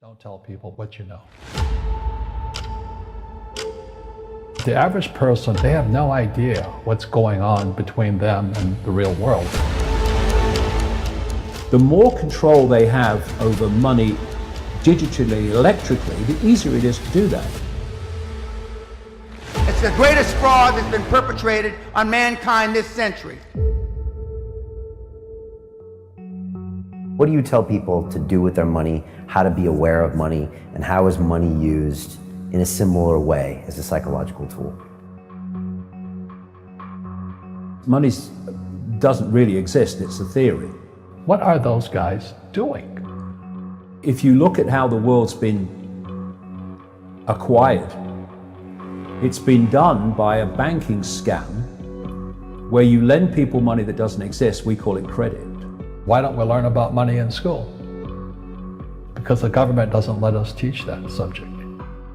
Don't tell people what you know. The average person, they have no idea what's going on between them and the real world. The more control they have over money digitally, electrically, the easier it is to do that. It's the greatest fraud that's been perpetrated on mankind this century. What do you tell people to do with their money, how to be aware of money, and how is money used in a similar way as a psychological tool? Money doesn't really exist, it's a theory. What are those guys doing? If you look at how the world's been acquired, it's been done by a banking scam where you lend people money that doesn't exist. We call it credit. Why don't we learn about money in school? Because the government doesn't let us teach that subject.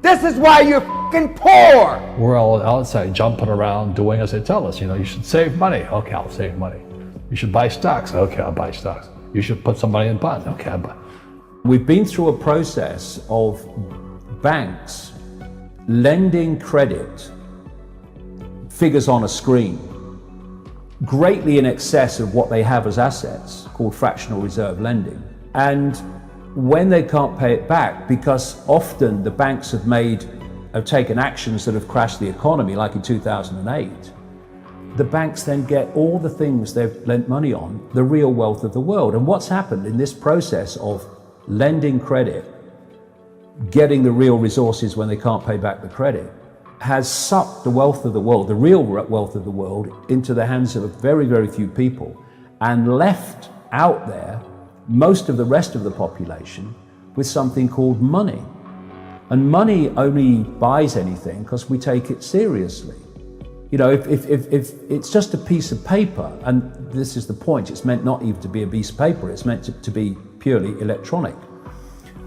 This is why you're fucking poor. We're all outside jumping around doing as they tell us. You know, you should save money. Okay, I'll save money. You should buy stocks. Okay, I'll buy stocks. You should put some money in bonds. Okay, I'll buy. We've been through a process of banks lending credit, figures on a screen, greatly in excess of what they have as assets, called fractional reserve lending. And when they can't pay it back, because often the banks have taken actions that have crashed the economy, like in 2008, the banks then get all the things they've lent money on, the real wealth of the world. And what's happened in this process of lending credit, getting the real resources when they can't pay back the credit, has sucked the wealth of the world, the real wealth of the world, into the hands of a very, very few people, and left out there most of the rest of the population with something called money. And money only buys anything because we take it seriously. You know, if it's just a piece of paper, and this is the point, it's meant not even to be a piece of paper, it's meant to be purely electronic.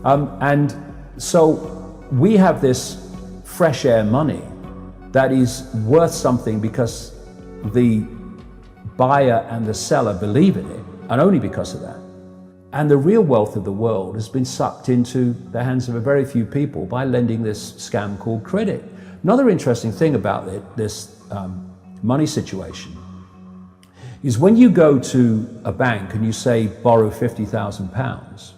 And so we have this fresh air money that is worth something because the buyer and the seller believe in it, and only because of that. And the real wealth of the world has been sucked into the hands of a very few people by lending this scam called credit. Another interesting thing about this money situation is when you go to a bank and you say borrow £50,000,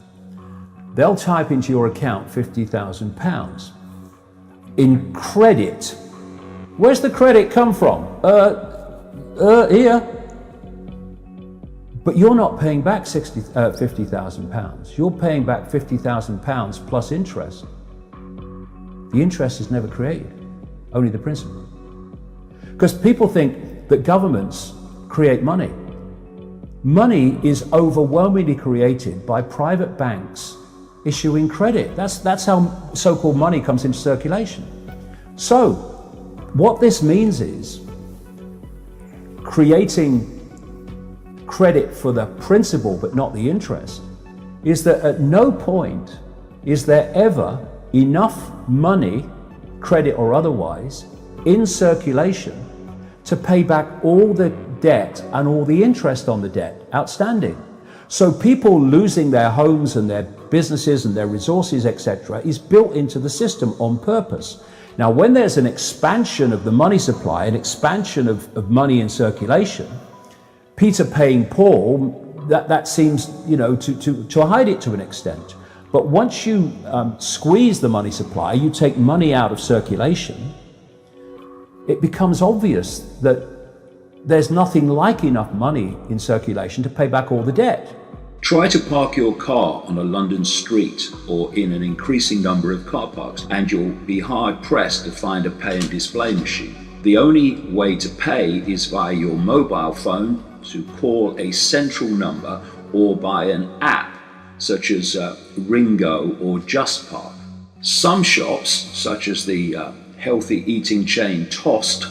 they'll type into your account £50,000 in credit. Where's the credit come from? Here. But you're not paying back £50,000. You're paying back £50,000 plus interest. The interest is never created, only the principal. Because people think that governments create money. Money is overwhelmingly created by private banks issuing credit. That's how so-called money comes into circulation. So what this means is creating credit for the principal but not the interest, is that at no point is there ever enough money, credit or otherwise, in circulation to pay back all the debt and all the interest on the debt outstanding. So people losing their homes and their businesses and their resources, etc., is built into the system on purpose. Now, when there's an expansion of the money supply, an expansion of money in circulation, Peter paying Paul, that seems, you know, to hide it to an extent. But once you squeeze the money supply, you take money out of circulation, it becomes obvious that there's nothing like enough money in circulation to pay back all the debt. Try to park your car on a London street or in an increasing number of car parks, and you'll be hard pressed to find a pay and display machine. The only way to pay is via your mobile phone, to call a central number, or by an app such as Ringo or JustPark. Some shops, such as the healthy eating chain Toast,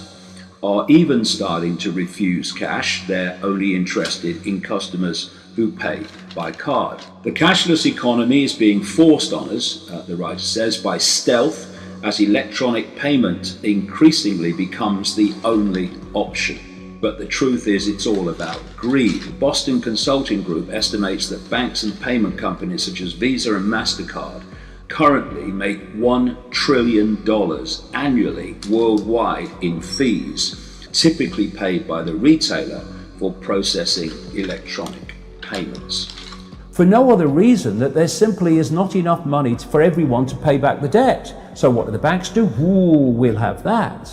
are even starting to refuse cash. They're only interested in customers who pay by card. The cashless economy is being forced on us, the writer says, by stealth, as electronic payment increasingly becomes the only option. But the truth is, it's all about greed. The Boston Consulting Group estimates that banks and payment companies such as Visa and MasterCard currently make $1 trillion annually worldwide in fees, typically paid by the retailer for processing electronic payments. For no other reason that there simply is not enough money for everyone to pay back the debt. So what do the banks do? Ooh, we'll have that.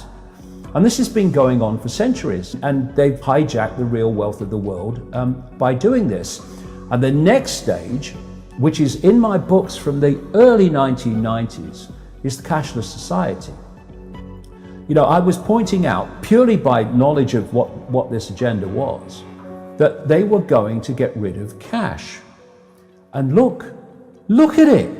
And this has been going on for centuries, and they've hijacked the real wealth of the world by doing this. And the next stage, which is in my books from the early 1990s, is the cashless society. You know, I was pointing out, purely by knowledge of what this agenda was, that they were going to get rid of cash. And look at it.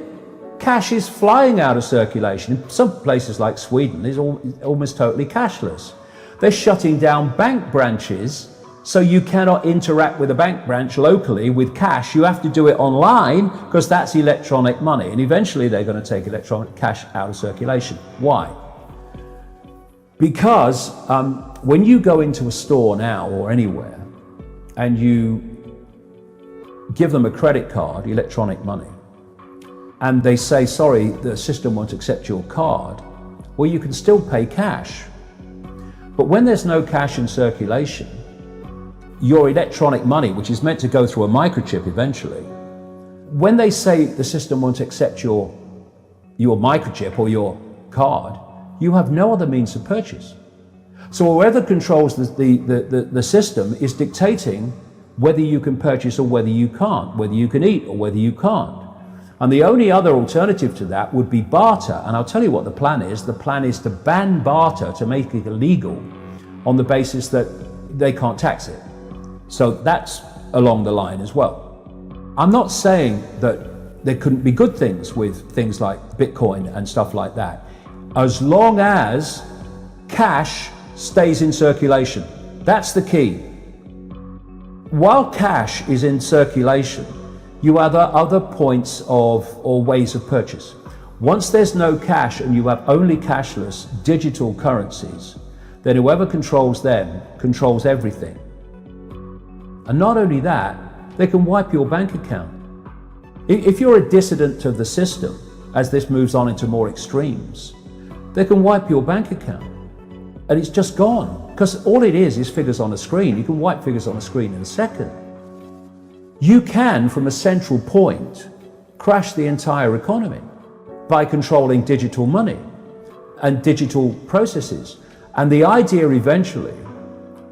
Cash is flying out of circulation. In some places like Sweden, it's almost totally cashless. They're shutting down bank branches, so you cannot interact with a bank branch locally with cash. You have to do it online because that's electronic money. And eventually they're going to take electronic cash out of circulation. Why? Because when you go into a store now or anywhere and you give them a credit card, electronic money, and they say, sorry, the system won't accept your card, well, you can still pay cash. But when there's no cash in circulation, your electronic money, which is meant to go through a microchip eventually, when they say the system won't accept your microchip or your card, you have no other means of purchase. So whoever controls the system is dictating whether you can purchase or whether you can't, whether you can eat or whether you can't. And the only other alternative to that would be barter. And I'll tell you what the plan is. The plan is to ban barter, to make it illegal on the basis that they can't tax it. So that's along the line as well. I'm not saying that there couldn't be good things with things like Bitcoin and stuff like that, as long as cash stays in circulation. That's the key. While cash is in circulation, you have other points or ways of purchase. Once there's no cash and you have only cashless digital currencies, then whoever controls them controls everything. And not only that, they can wipe your bank account. If you're a dissident of the system, as this moves on into more extremes, they can wipe your bank account and it's just gone. Because all it is figures on a screen. You can wipe figures on a screen in a second. You can, from a central point, crash the entire economy by controlling digital money and digital processes. And the idea eventually,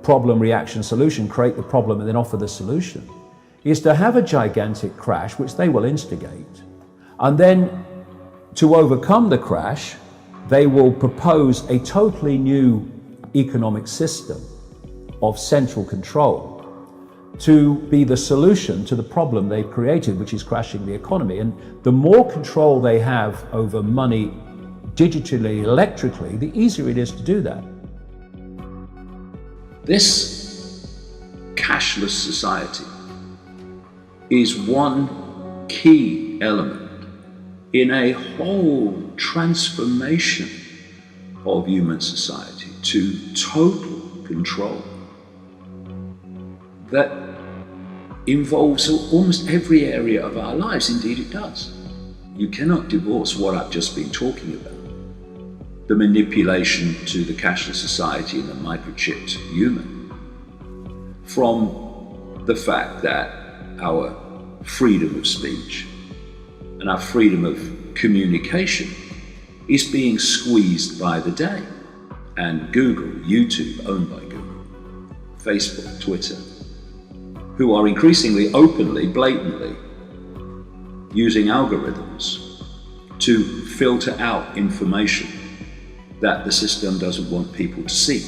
problem, reaction, solution, create the problem and then offer the solution, is to have a gigantic crash, which they will instigate. And then to overcome the crash, they will propose a totally new economic system of central control to be the solution to the problem they've created, which is crashing the economy. And the more control they have over money digitally, electrically, the easier it is to do that. This cashless society is one key element in a whole transformation of human society to total control that involves almost every area of our lives. Indeed it does. You cannot divorce what I've just been talking about, the manipulation to the cashless society and the microchipped human, from the fact that our freedom of speech and our freedom of communication is being squeezed by the day. And Google, YouTube, owned by Google, Facebook, Twitter, who are increasingly openly, blatantly using algorithms to filter out information that the system doesn't want people to see.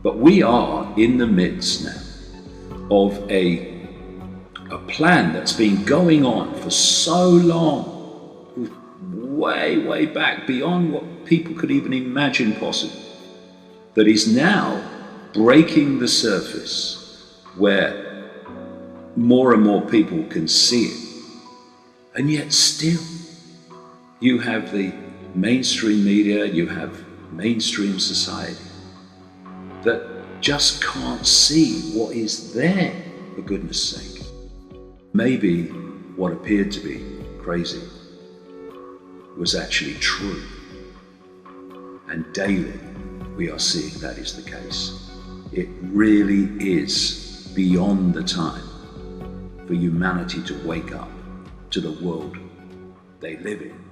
But we are in the midst now of a plan that's been going on for so long, way back beyond what people could even imagine possible, that is now breaking the surface where more and more people can see it. And yet still, you have the mainstream media, you have mainstream society that just can't see what is there, for goodness sake. Maybe what appeared to be crazy was actually true. And daily we are seeing that is the case. It really is beyond the time for humanity to wake up to the world they live in.